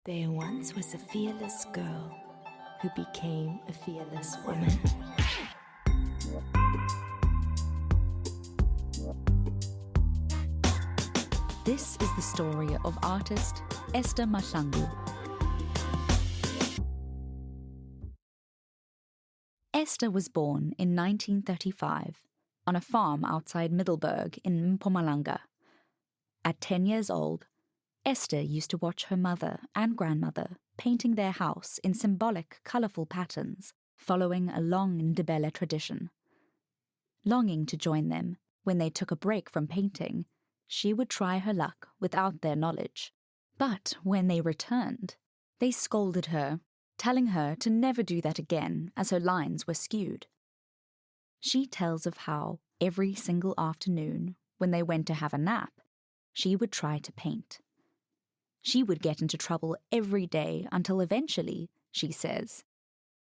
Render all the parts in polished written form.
There once was a fearless girl who became a fearless woman. This is the story of artist Esther Mahlangu. Esther was born in 1935 on a farm outside Middelburg in Mpumalanga. At 10 years old, Esther used to watch her mother and grandmother painting their house in symbolic, colourful patterns, following a long Ndebele tradition. Longing to join them when they took a break from painting, she would try her luck without their knowledge. But when they returned, they scolded her, telling her to never do that again as her lines were skewed. She tells of how, every single afternoon, when they went to have a nap, she would try to paint. She would get into trouble every day until eventually, she says,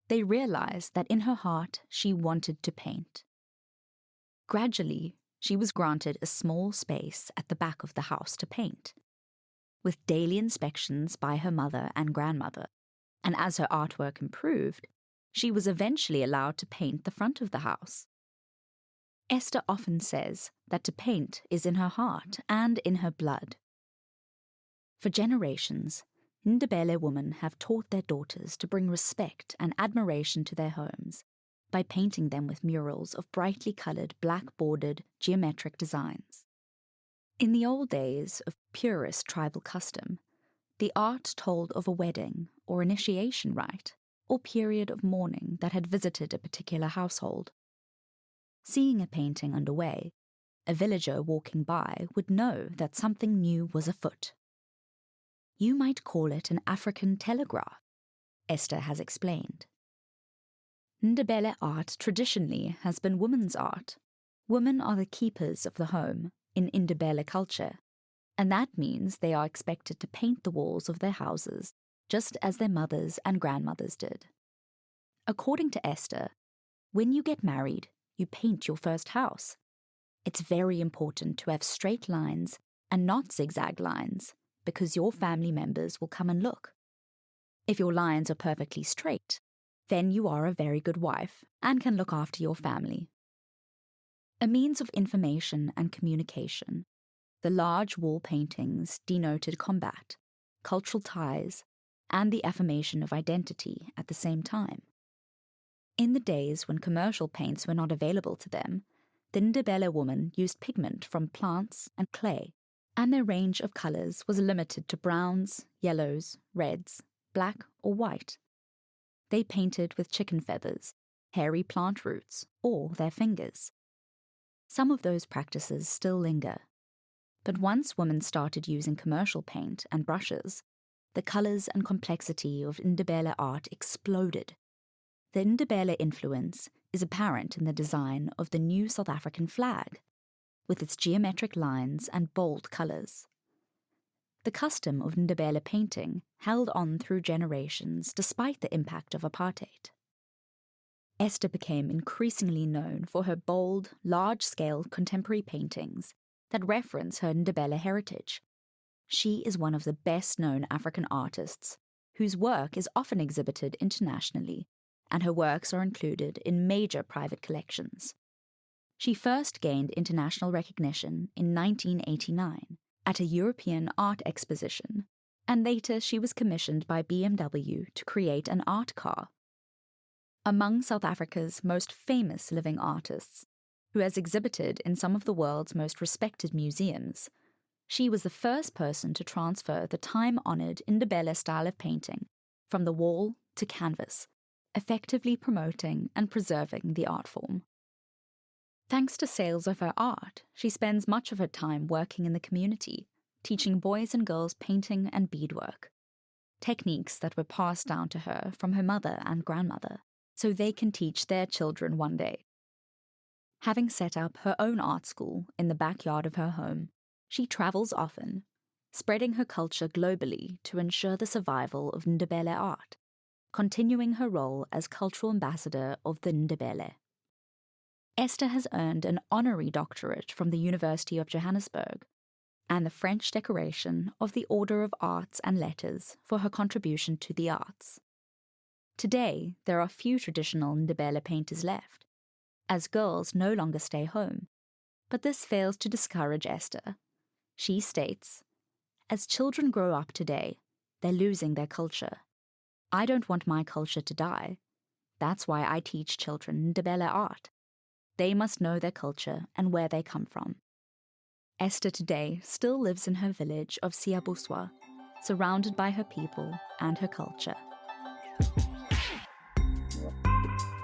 they realized that in her heart she wanted to paint. Gradually, she was granted a small space at the back of the house to paint. With daily inspections by her mother and grandmother, and as her artwork improved, she was eventually allowed to paint the front of the house. Esther often says that to paint is in her heart and in her blood. For generations, Ndebele women have taught their daughters to bring respect and admiration to their homes by painting them with murals of brightly coloured black-bordered geometric designs. In the old days of purest tribal custom, the art told of a wedding or initiation rite or period of mourning that had visited a particular household. Seeing a painting underway, a villager walking by would know that something new was afoot. You might call it an African telegraph, Esther has explained. Ndebele art traditionally has been women's art. Women are the keepers of the home in Ndebele culture, and that means they are expected to paint the walls of their houses just as their mothers and grandmothers did. According to Esther, when you get married, you paint your first house. It's very important to have straight lines and not zigzag lines, because your family members will come and look. If your lines are perfectly straight, then you are a very good wife and can look after your family. A means of information and communication, the large wall paintings denoted combat, cultural ties, and the affirmation of identity at the same time. In the days when commercial paints were not available to them, the Ndebele woman used pigment from plants and clay, and their range of colours was limited to browns, yellows, reds, black or white. They painted with chicken feathers, hairy plant roots, or their fingers. Some of those practices still linger. But once women started using commercial paint and brushes, the colours and complexity of Ndebele art exploded. The Ndebele influence is apparent in the design of the new South African flag, with its geometric lines and bold colours. The custom of Ndebele painting held on through generations despite the impact of apartheid. Esther became increasingly known for her bold, large-scale contemporary paintings that reference her Ndebele heritage. She is one of the best-known African artists, whose work is often exhibited internationally, and her works are included in major private collections. She first gained international recognition in 1989 at a European art exposition, and later she was commissioned by BMW to create an art car. Among South Africa's most famous living artists, who has exhibited in some of the world's most respected museums, she was the first person to transfer the time-honoured Ndebele style of painting from the wall to canvas, effectively promoting and preserving the art form. Thanks to sales of her art, she spends much of her time working in the community, teaching boys and girls painting and beadwork, techniques that were passed down to her from her mother and grandmother, so they can teach their children one day. Having set up her own art school in the backyard of her home, she travels often, spreading her culture globally to ensure the survival of Ndebele art, continuing her role as cultural ambassador of the Ndebele. Esther has earned an honorary doctorate from the University of Johannesburg, and the French decoration of the Order of Arts and Letters for her contribution to the arts. Today, there are few traditional Ndebele painters left, as girls no longer stay home. But this fails to discourage Esther. She states, "As children grow up today, they're losing their culture. I don't want my culture to die. That's why I teach children Ndebele art. They must know their culture and where they come from." Esther today still lives in her village of Siabuswa, surrounded by her people and her culture.